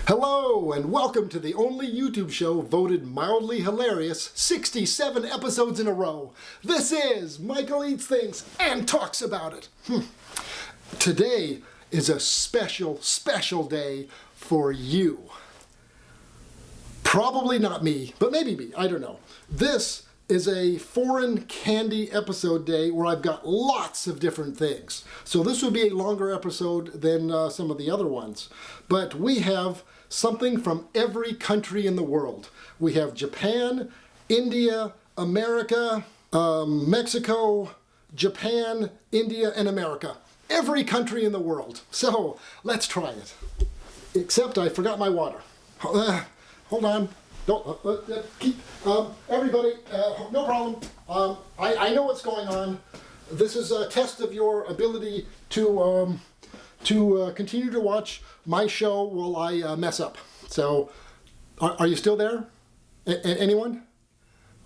Hello and welcome to the only YouTube show voted mildly hilarious 67 episodes in a row. This is Michael Eats Things and Talks About It. Today is a special day for you. Probably not me, but maybe me, I don't know. This is a foreign candy episode day where I've got lots of different things. So this would be a longer episode than some of the other ones. But we have something from every country in the world. We have Japan, India, America, Mexico, Japan, India, and America. Every country in the world. So let's try it. Except I forgot my water. Hold on. Don't keep everybody. No problem. I know what's going on. This is a test of your ability to continue to watch my show while I mess up. So, are you still there? Anyone?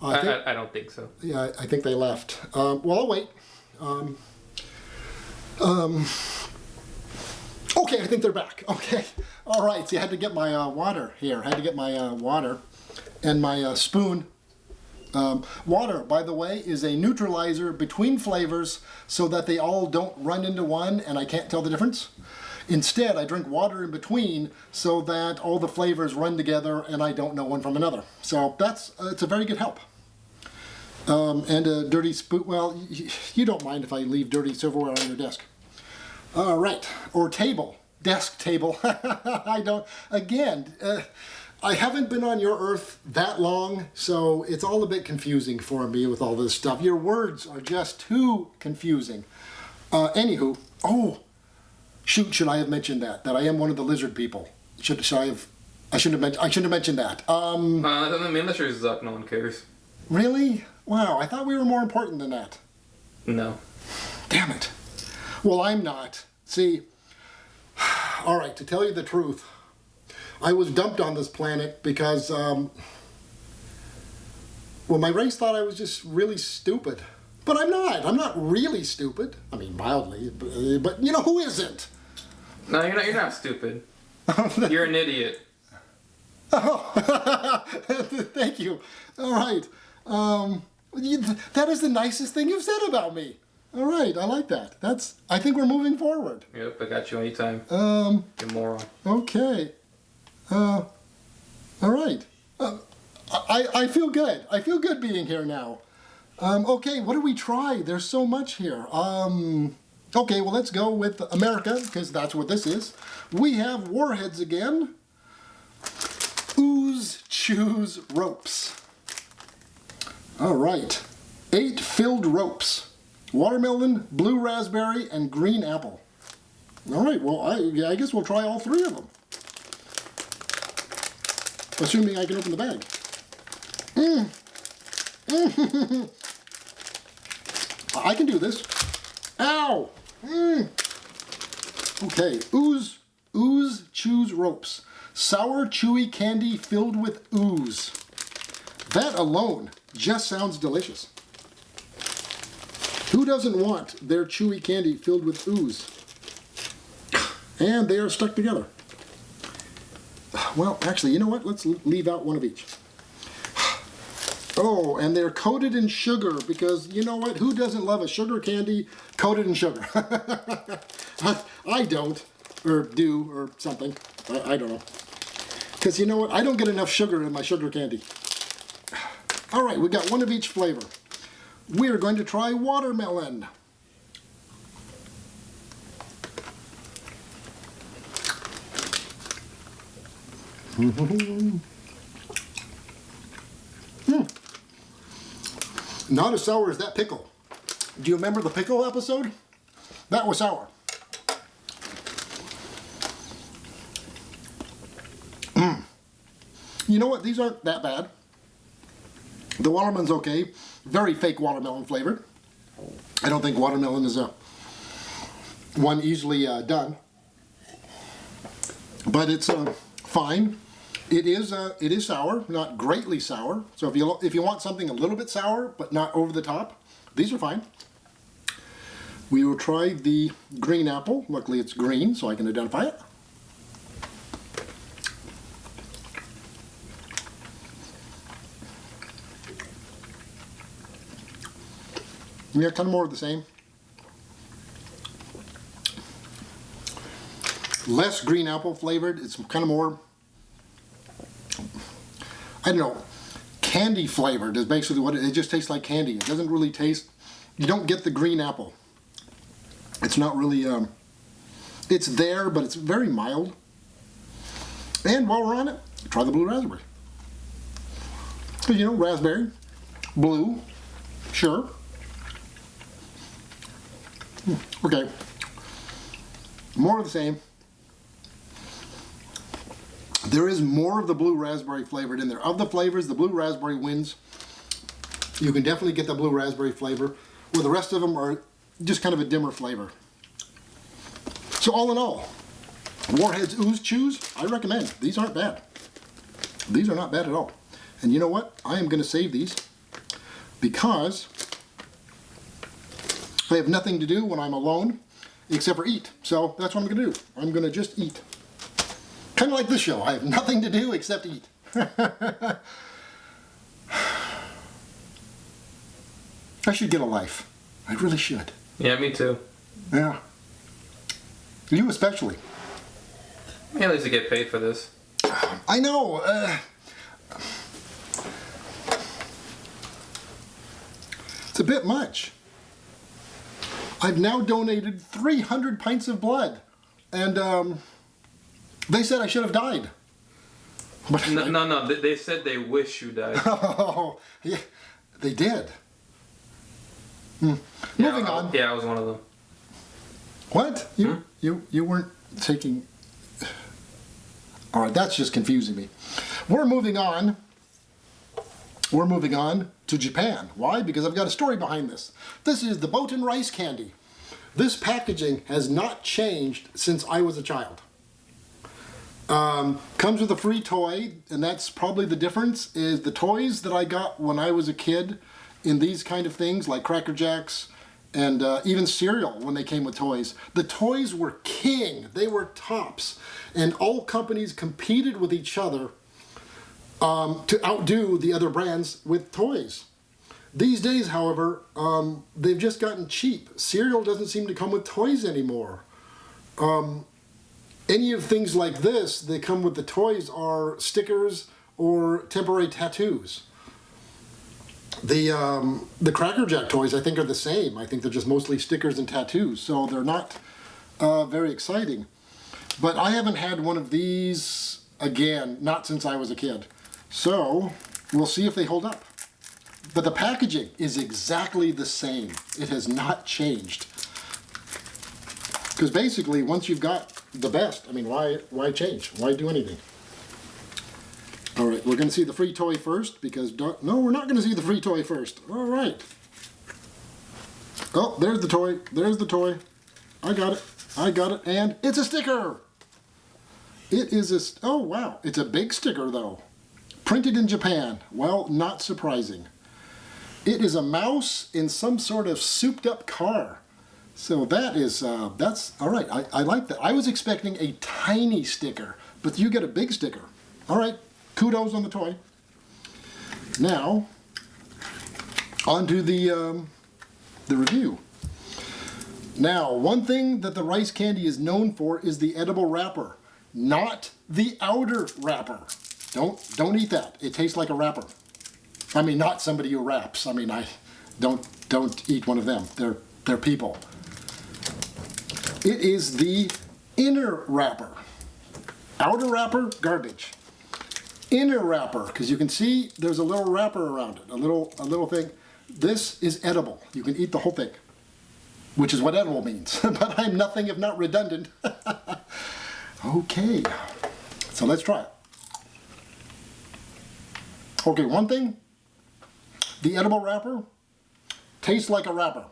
I don't think so. Yeah, I think they left. Well, I'll wait. Okay, I think they're back. Okay. All right. So I had to get my water here. I had to get my water and my spoon. Water, by the way, is a neutralizer between flavors so that they all don't run into one and I can't tell the difference. Instead, I drink water in between so that all the flavors run together and I don't know one from another. So that's it's a very good help. And a dirty spoon. Well, you don't mind if I leave dirty silverware on your desk. All right, or table, desk table. I don't. Again. I haven't been on your earth that long, so it's all a bit confusing for me with all this stuff. Your words are just too confusing. Anywho, oh, shoot, should I have mentioned that I am one of the lizard people? Should I have? I shouldn't have mentioned that. The ministry is up. No one cares. Really? Wow, I thought we were more important than that. No. Damn it. Well, I'm not. See. All right. To tell you the truth, I was dumped on this planet because, well, my race thought I was just really stupid. But I'm not. I'm not really stupid. I mean, mildly. But you know, who isn't? No, you're not. You're not stupid. You're an idiot. Oh, thank you. All right. That is the nicest thing you've said about me. All right, I like that. I think we're moving forward. Yep, I got you anytime. You moron. Okay. All right. I feel good. I feel good being here now. Okay, what do we try? There's so much here. Okay, well, let's go with America, because that's what this is. We have Warheads again. Ooze, Chewz, ropes. All right. 8 filled ropes. Watermelon, blue raspberry, and green apple. All right, well, I guess we'll try all 3 of them. Assuming I can open the bag. I can do this. Ow! Okay, Ooze, Chewz ropes. Sour, chewy candy filled with ooze. That alone just sounds delicious. Who doesn't want their chewy candy filled with ooze? And they are stuck together. Well, actually, you know what? Let's leave out one of each. Oh, and they're coated in sugar because, you know what? Who doesn't love a sugar candy coated in sugar? I don't, or do, or something. I don't know. Because, you know what? I don't get enough sugar in my sugar candy. All right, we got one of each flavor. We're going to try watermelon. Not as sour as that pickle. Do you remember the pickle episode? That was sour. You know what? These aren't that bad. The watermelon's okay. Very fake watermelon flavored. I don't think watermelon is one easily done. But it's fine. It is sour, not greatly sour. So if you want something a little bit sour, but not over the top, these are fine. We will try the green apple. Luckily it's green, so I can identify it. Yeah, kind of more of the same. Less green apple flavored. It's kind of more, I don't know, candy flavored is basically what it just tastes like candy. It doesn't really taste, you don't get the green apple. It's not really, it's there, but it's very mild. And while we're on it, try the blue raspberry. Because, you know, raspberry, blue, sure. Okay. More of the same. There is more of the blue raspberry flavored in there. Of the flavors, the blue raspberry wins. You can definitely get the blue raspberry flavor, where the rest of them are just kind of a dimmer flavor. So all in all, Warheads Ooze Chewz, I recommend. These aren't bad. These are not bad at all. And you know what? I am going to save these because I have nothing to do when I'm alone except for eat. So that's what I'm going to do. I'm going to just eat. Kind of like this show. I have nothing to do except eat. I should get a life. I really should. Yeah, me too. Yeah. You especially. Yeah, at least I get paid for this. I know. It's a bit much. I've now donated 300 pints of blood. And they said I should have died. But No. They said they wish you died. Oh, yeah, they did. Moving on. Yeah, I was one of them. What? You weren't taking... All right, that's just confusing me. We're moving on. We're moving on to Japan. Why? Because I've got a story behind this. This is the Botan rice candy. This packaging has not changed since I was a child. Comes with a free toy, and that's probably the difference, is the toys that I got when I was a kid in these kind of things, like Cracker Jacks, and even cereal when they came with toys. The toys were king. They were tops. And all companies competed with each other to outdo the other brands with toys. These days, however, they've just gotten cheap. Cereal doesn't seem to come with toys anymore. Any of things like this, they come with the toys are stickers or temporary tattoos. The Cracker Jack toys, I think, are the same. I think they're just mostly stickers and tattoos, so they're not very exciting. But I haven't had one of these, again, not since I was a kid. So, we'll see if they hold up. But the packaging is exactly the same. It has not changed. Because basically, once you've got the best, I mean, why change? Why do anything? All right, we're going to see the free toy first, because... No, we're not going to see the free toy first. All right. Oh, there's the toy. There's the toy. I got it. I got it. And it's a sticker. It is a... Oh, wow. It's a big sticker, though. Printed in Japan. Well, not surprising. It is a mouse in some sort of souped-up car. So that is... that's... All right. I like that. I was expecting a tiny sticker, but you get a big sticker. All right. Kudos on the toy. Now, on to the review. Now, one thing that the rice candy is known for is the edible wrapper, not the outer wrapper. Don't eat that. It tastes like a wrapper. I mean, not somebody who wraps. I mean, don't eat one of them. They're people. It is the inner wrapper. Outer wrapper, garbage. Inner wrapper, because you can see there's a little wrapper around it, a little thing. This is edible. You can eat the whole thing, which is what edible means. But I'm nothing if not redundant. Okay, so let's try it. Okay, one thing, the edible wrapper tastes like a wrapper.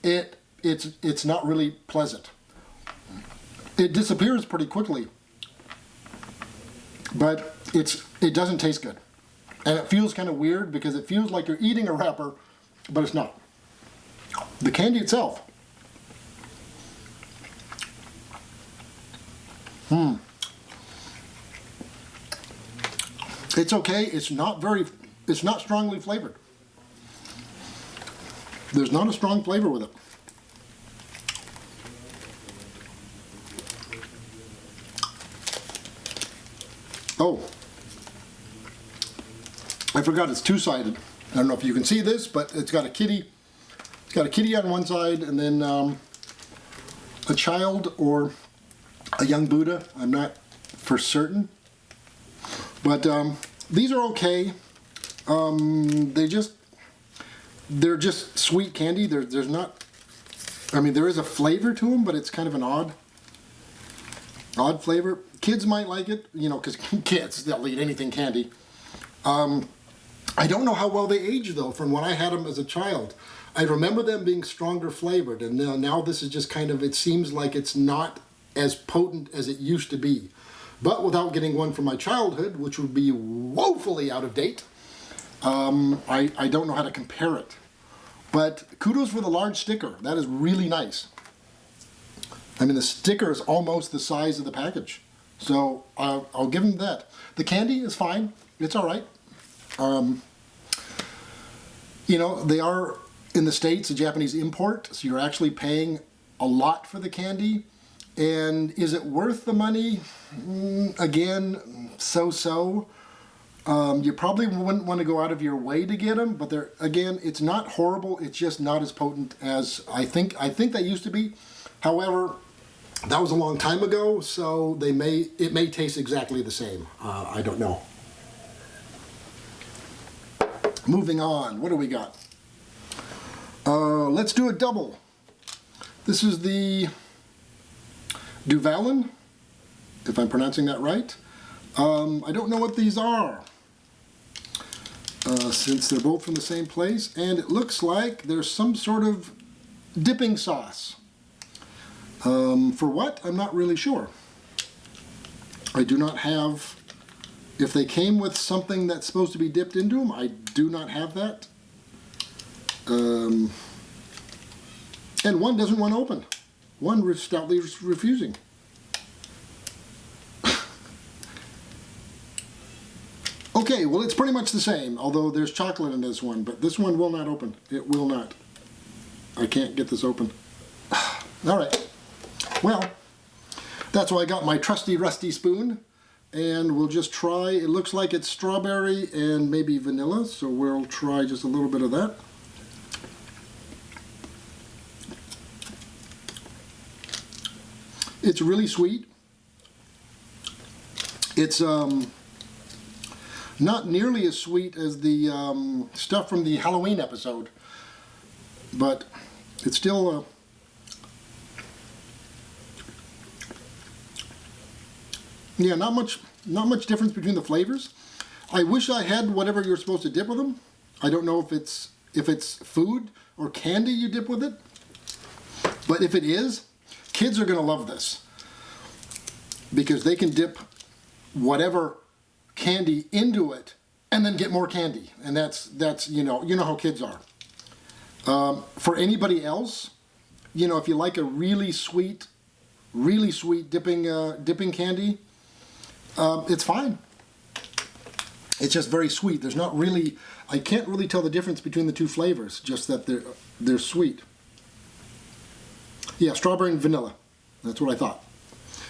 It's not really pleasant. It disappears pretty quickly, but it doesn't taste good. And it feels kind of weird because it feels like you're eating a wrapper, but it's not. The candy itself. It's okay. It's not strongly flavored. There's not a strong flavor with it. Oh, I forgot it's two-sided. I don't know if you can see this, but it's got a kitty. It's got a kitty on one side, and then a child or a young Buddha. I'm not for certain, but these are okay. They're just sweet candy. There's not. I mean, there is a flavor to them, but it's kind of an odd flavor. Kids might like it, you know, because kids, they'll eat anything candy. I don't know how well they age, though, from when I had them as a child. I remember them being stronger flavored, and now this is just kind of, it seems like it's not as potent as it used to be. But without getting one from my childhood, which would be woefully out of date, I don't know how to compare it. But kudos for the large sticker. That is really nice. I mean, the sticker is almost the size of the package. So I'll give them that. The candy is fine. It's all right. You know, they are, in the States, a Japanese import, so you're actually paying a lot for the candy. And is it worth the money? Again, so-so. You probably wouldn't want to go out of your way to get them, but they're, again, it's not horrible. It's just not as potent as I think they used to be. However, that was a long time ago, so it may taste exactly the same. I don't know. Moving on, what do we got? Let's do a double. This is the Duvalin, if I'm pronouncing that right. I don't know what these are, since they're both from the same place, and it looks like there's some sort of dipping sauce. For what? I'm not really sure. I do not have, if they came with something that's supposed to be dipped into them, I do not have that. And one doesn't want to open. One stoutly refusing. Okay, well, it's pretty much the same, although there's chocolate in this one, but this one will not open. It will not. I can't get this open. All right. Well, that's why I got my trusty rusty spoon, and we'll just try. It looks like it's strawberry and maybe vanilla, so we'll try just a little bit of that. It's really sweet. It's not nearly as sweet as the stuff from the Halloween episode, but it's still yeah, not much difference between the flavors. I wish I had whatever you're supposed to dip with them. I don't know if it's food or candy you dip with it, but if it is, kids are going to love this because they can dip whatever candy into it and then get more candy, and that's you know how kids are. For anybody else, you know, if you like a really sweet dipping candy, it's fine. It's just very sweet. There's not really, I can't really tell the difference between the two flavors, just that they're sweet. Yeah, strawberry and vanilla. That's what I thought.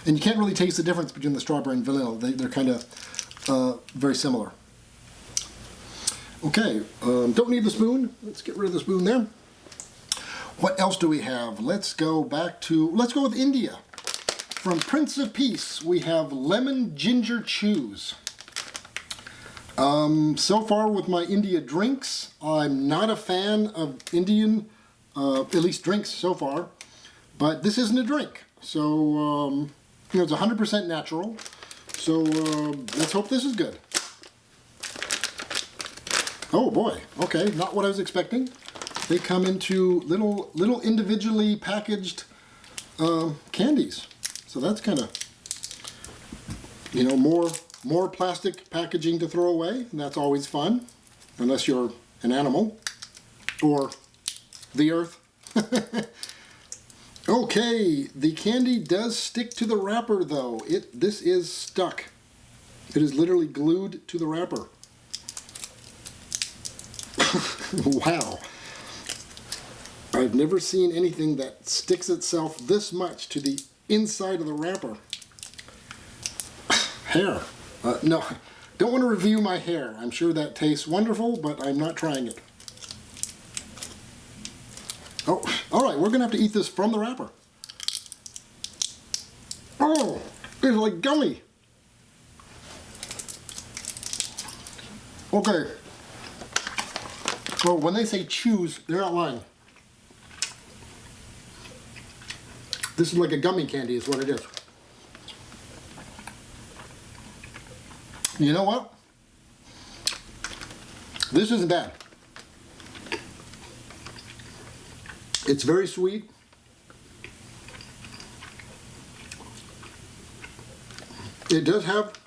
And you can't really taste the difference between the strawberry and vanilla. They're kind of very similar. Okay, don't need the spoon. Let's get rid of the spoon there. What else do we have? Let's go with India. From Prince of Peace, we have lemon ginger Chewz. So far with my India drinks, I'm not a fan of Indian, at least drinks so far, but this isn't a drink. So, you know, it's 100% natural. So let's hope this is good. Oh boy, okay, not what I was expecting. They come into little individually packaged candies. So that's kind of, you know, more plastic packaging to throw away, and that's always fun, unless you're an animal or the earth. Okay, the candy does stick to the wrapper though. This is stuck. It is literally glued to the wrapper. Wow. I've never seen anything that sticks itself this much to the inside of the wrapper. Hair. No, don't want to review my hair. I'm sure that tastes wonderful, but I'm not trying it. Oh, all right, we're going to have to eat this from the wrapper. Oh, it's like gummy. Okay. Well, when they say Chewz, they're not lying. This is like a gummy candy is what it is. You know what? This isn't bad. It's very sweet. It does have,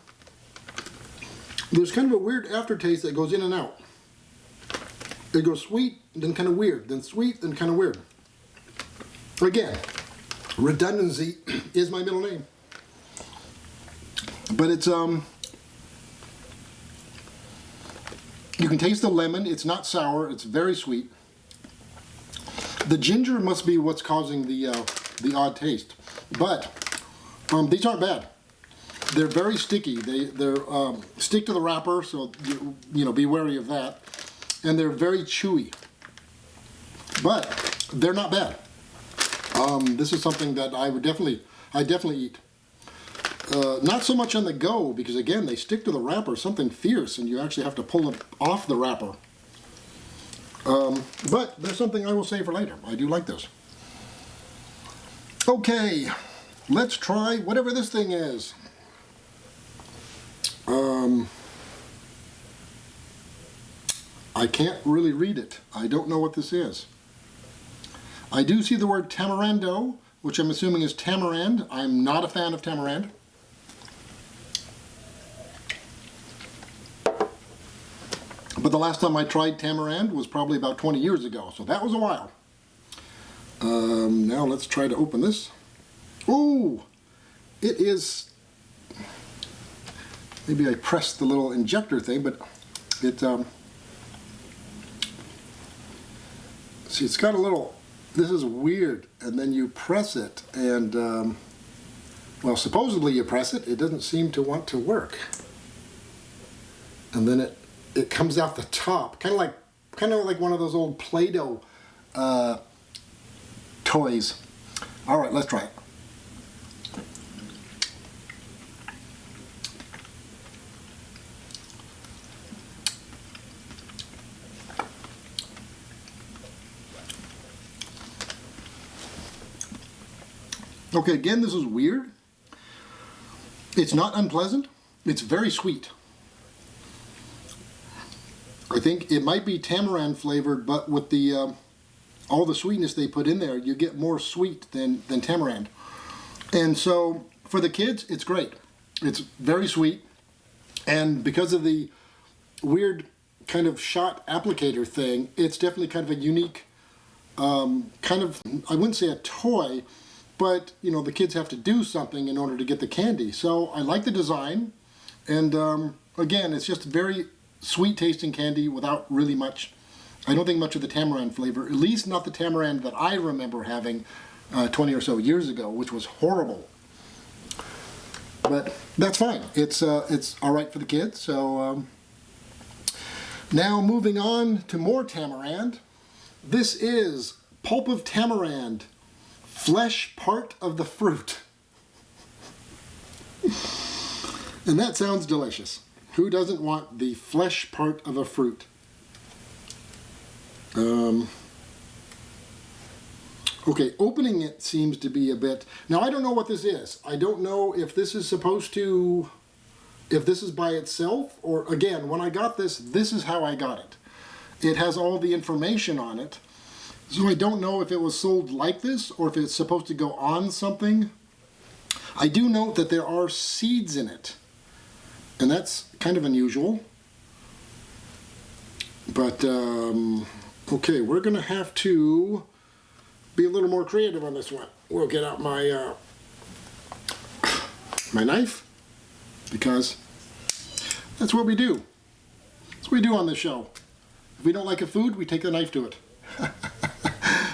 there's kind of a weird aftertaste that goes in and out. It goes sweet, then kind of weird, then sweet, then kind of weird. Again, redundancy is my middle name. But it's, you can taste the lemon. It's not sour. It's very sweet. The ginger must be what's causing the odd taste. But these aren't bad. They're very sticky. They're stick to the wrapper, so you know, be wary of that. And they're very chewy. But they're not bad. This is something that I definitely eat. Not so much on the go, because again, they stick to the wrapper, something fierce, and you actually have to pull it off the wrapper. But there's something I will save for later. I do like this. Okay, let's try whatever this thing is. I can't really read it. I don't know what this is. I do see the word Tamarindo, which I'm assuming is tamarind. I'm not a fan of tamarind. But the last time I tried tamarind was probably about 20 years ago, so that was a while. Now let's try to open this. Ooh, it is, maybe I pressed the little injector thing, but it, see, it's got a little, this is weird, and then you press it, and, well, supposedly you press it, it doesn't seem to want to work. And then it comes out the top, kind of like one of those old Play-Doh toys. All right, let's try it. Okay, again, this is weird. It's not unpleasant. It's very sweet. I think it might be tamarind flavored, but with the all the sweetness they put in there, you get more sweet than tamarind. And so for the kids, it's great. It's very sweet, and because of the weird kind of shot applicator thing, it's definitely kind of a unique kind of, I wouldn't say a toy, but you know, the kids have to do something in order to get the candy. So I like the design, and again, it's just very sweet tasting candy without really much, I don't think much of the tamarind flavor, at least not the tamarind that I remember having 20 or so years ago, which was horrible. But that's fine. It's all right for the kids. So now moving on to more tamarind. This is Pulp of Tamarind, flesh part of the fruit. And that sounds delicious. Who doesn't want the flesh part of a fruit? Okay, opening it seems to be a bit... Now, I don't know what this is. I don't know if this is supposed to... If this is by itself, or again, when I got this, this is how I got it. It has all the information on it. So I don't know if it was sold like this, or if it's supposed to go on something. I do note that there are seeds in it. And that's kind of unusual. But, okay, we're going to have to be a little more creative on this one. We'll get out my, my knife, because that's what we do. That's what we do on this show. If we don't like a food, we take the knife to it.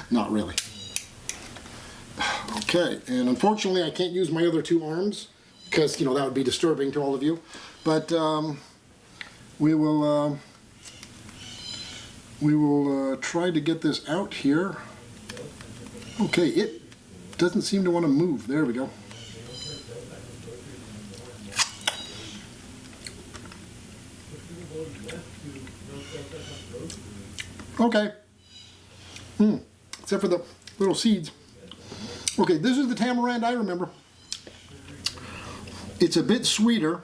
Not really. Okay, and unfortunately I can't use my other two arms because, you know, that would be disturbing to all of you. But we will try to get this out here. Okay, it doesn't seem to want to move. There we go. Okay. Except for the little seeds. Okay, this is the tamarind I remember. It's a bit sweeter.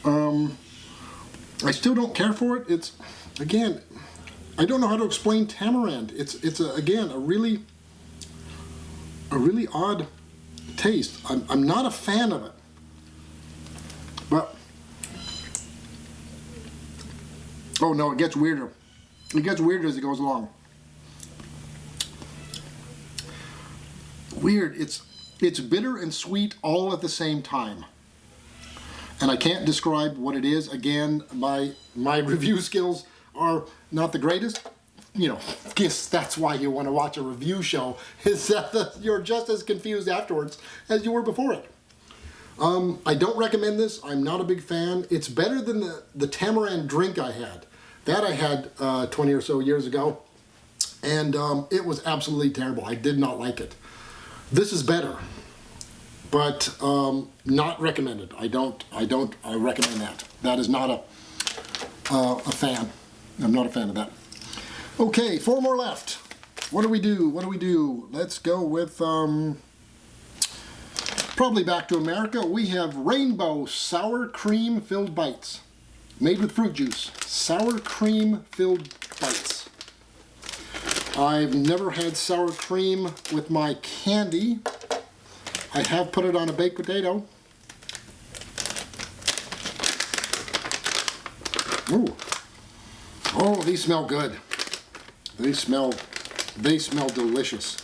I still don't care for it. It's, again, I don't know how to explain tamarind. It's again, a really odd taste. I'm not a fan of it. But, oh no, it gets weirder. It gets weirder as it goes along. Weird. It's bitter and sweet all at the same time. And I can't describe what it is. Again, my review skills are not the greatest. You know, guess that's why you want to watch a review show, is that you're just as confused afterwards as you were before it. I don't recommend this. I'm not a big fan. It's better than the tamarind drink I had. That I had 20 or so years ago, and it was absolutely terrible. I did not like it. This is better, but not recommended. I don't recommend that. That is not a fan. I'm not a fan of that. Okay, 4 more left. What do we do? What do we do? Let's go with probably back to America. We have rainbow sour cream filled bites. Made with fruit juice. Sour cream filled bites. I've never had sour cream with my candy. I have put it on a baked potato. Ooh. Oh, these smell good. They smell delicious.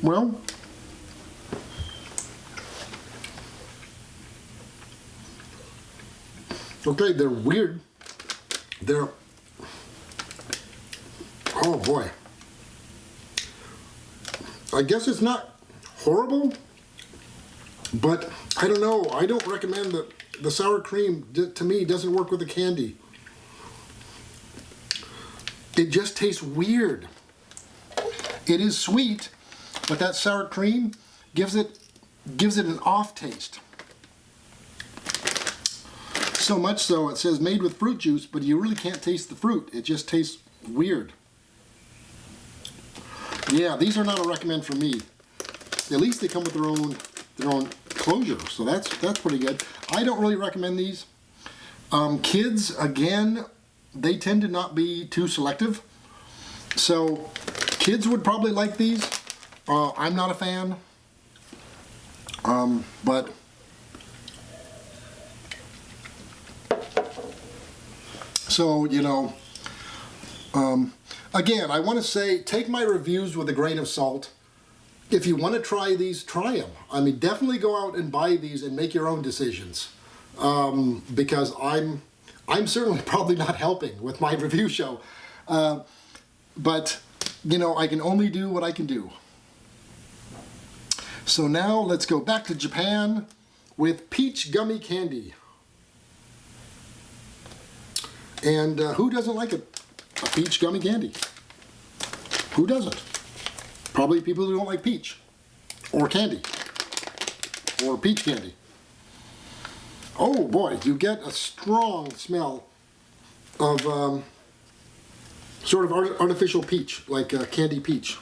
Well, okay, they're weird. They're, oh boy. I guess it's not horrible, but I don't know. I don't recommend the sour cream. To me, doesn't work with the candy. It just tastes weird. It is sweet, but that sour cream gives it an off taste. So much so, it says made with fruit juice, but you really can't taste the fruit. It just tastes weird. Yeah, these are not a recommend for me. At least they come with their own closure, so that's pretty good. I don't really recommend these. Kids, again, they tend to not be too selective. So kids would probably like these. I'm not a fan. But so, you know, again, I want to say, take my reviews with a grain of salt. If you want to try these, try them. I mean, definitely go out and buy these and make your own decisions. Because I'm certainly probably not helping with my review show. But, you know, I can only do what I can do. So now let's go back to Japan with peach gummy candy. And who doesn't like a peach gummy candy? Who doesn't? Probably people who don't like peach, or candy, or peach candy. Oh boy, you get a strong smell of sort of artificial peach, like candy peach.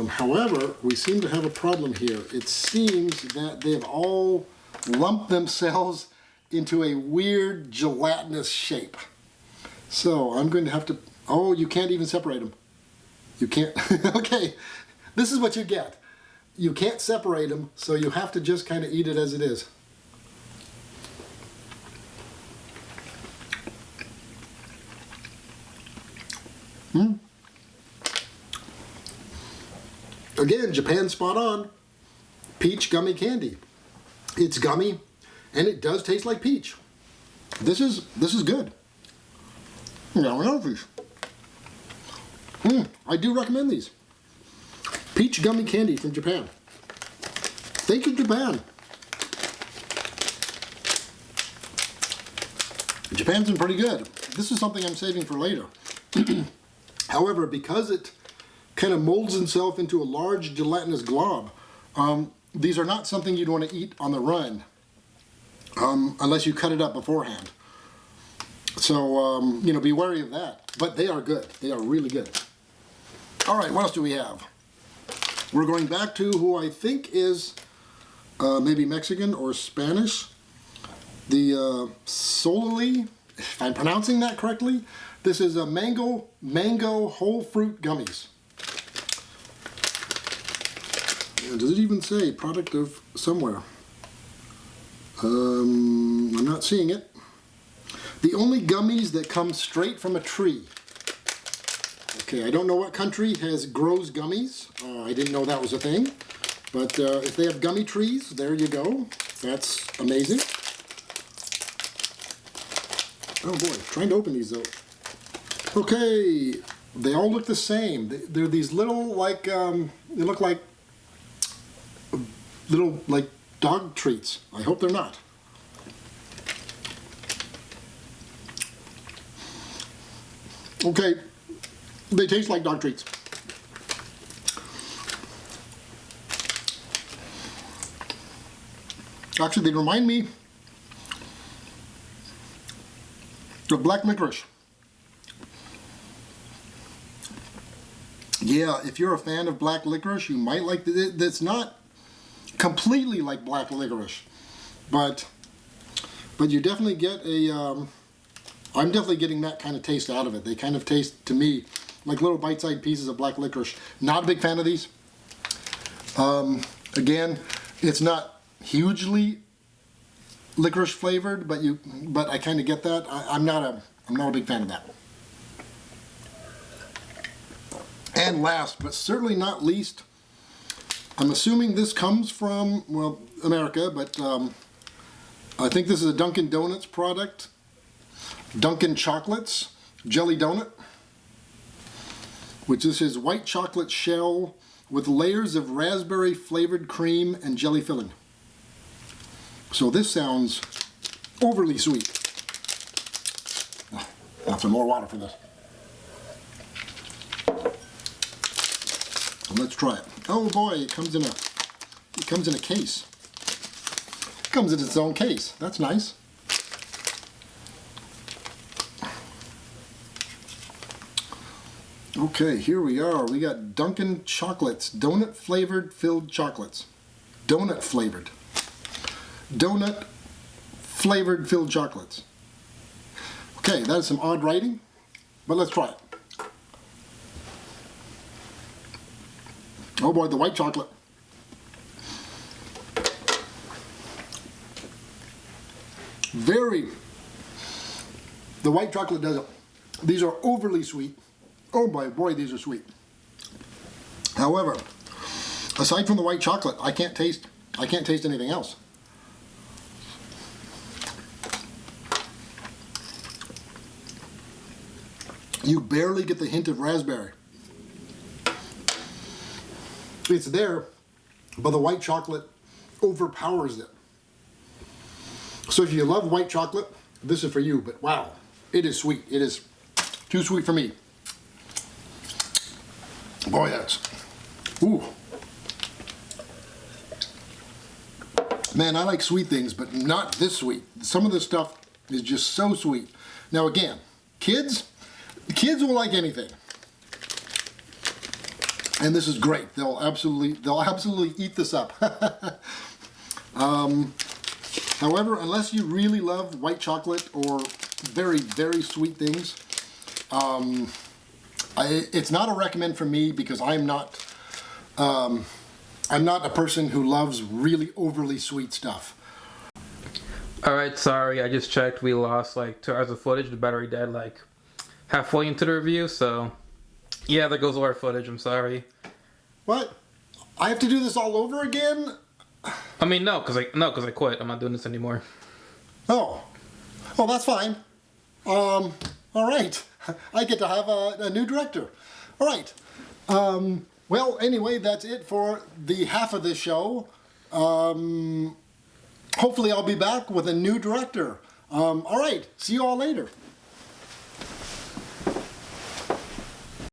However, we seem to have a problem here. It seems that they've all lumped themselves into a weird gelatinous shape. So I'm going to have to, oh, you can't even separate them. You can't, okay, this is what you get. You can't separate them, so you have to just kind of eat it as it is. Again, Japan spot on. peach gummy candy. It's gummy, and it does taste like peach. This is good. I do recommend these. Peach gummy candy from Japan. Thank you, Japan. Japan's been pretty good. This is something I'm saving for later. However, because it kind of molds itself into a large gelatinous glob, these are not something you'd want to eat on the run unless you cut it up beforehand. So, be wary of that. But they are good. They are really good. All right, what else do we have? We're going back to who I think is maybe Mexican or Spanish. The Sololi, if I'm pronouncing that correctly, this is a mango whole fruit gummies. And does it even say product of somewhere? I'm not seeing it. The only gummies that come straight from a tree. Okay, I don't know what country grows gummies. I didn't know that was a thing. But if they have gummy trees, there you go. That's amazing. Oh boy, trying to open these though. Okay, they all look the same. They're these little like, they look like little like dog treats. I hope they're not. Okay, they taste like dog treats. Actually, they remind me of black licorice. Yeah, if you're a fan of black licorice, you might like it. It's not completely like black licorice, but you definitely get a. I'm definitely getting that kind of taste out of it. They kind of taste to me like little bite-sized pieces of black licorice. Not a big fan of these. Again, it's not hugely licorice flavored, but I kind of get that. I'm not a big fan of that. And last, but certainly not least, I'm assuming this comes from, well, America, but I think this is a Dunkin' Donuts product. Dunkin' Chocolates Jelly Donut, which this is white chocolate shell with layers of raspberry flavored cream and jelly filling. So this sounds overly sweet. I'll have some more water for this. And let's try it. Oh boy, it comes in a case. It comes in its own case. That's nice. Okay, here we are. We got Dunkin' Chocolates, donut flavored filled chocolates. Donut flavored filled chocolates. Okay, that is some odd writing, but let's try it. Oh boy, the white chocolate. The white chocolate does it. These are overly sweet. Oh my boy, these are sweet. However, aside from the white chocolate, I can't taste anything else. You barely get the hint of raspberry. It's there, but the white chocolate overpowers it. So if you love white chocolate, this is for you, but wow, it is sweet. It is too sweet for me. Boy, that's, ooh. Man, I like sweet things, but not this sweet. Some of this stuff is just so sweet. Now again, kids will like anything. And this is great. They'll absolutely eat this up. However, unless you really love white chocolate or very, very sweet things, it's not a recommend for me because I'm not a person who loves really overly sweet stuff. Alright, sorry, I just checked. We lost like 2 hours of footage. The battery died like halfway into the review, so yeah, there goes all our footage. I'm sorry. What? I have to do this all over again? I mean, no, because I quit. I'm not doing this anymore. Oh. Oh, that's fine. All right. I get to have a new director. All right. Well, anyway, that's it for the half of this show. Hopefully I'll be back with a new director. All right. See you all later.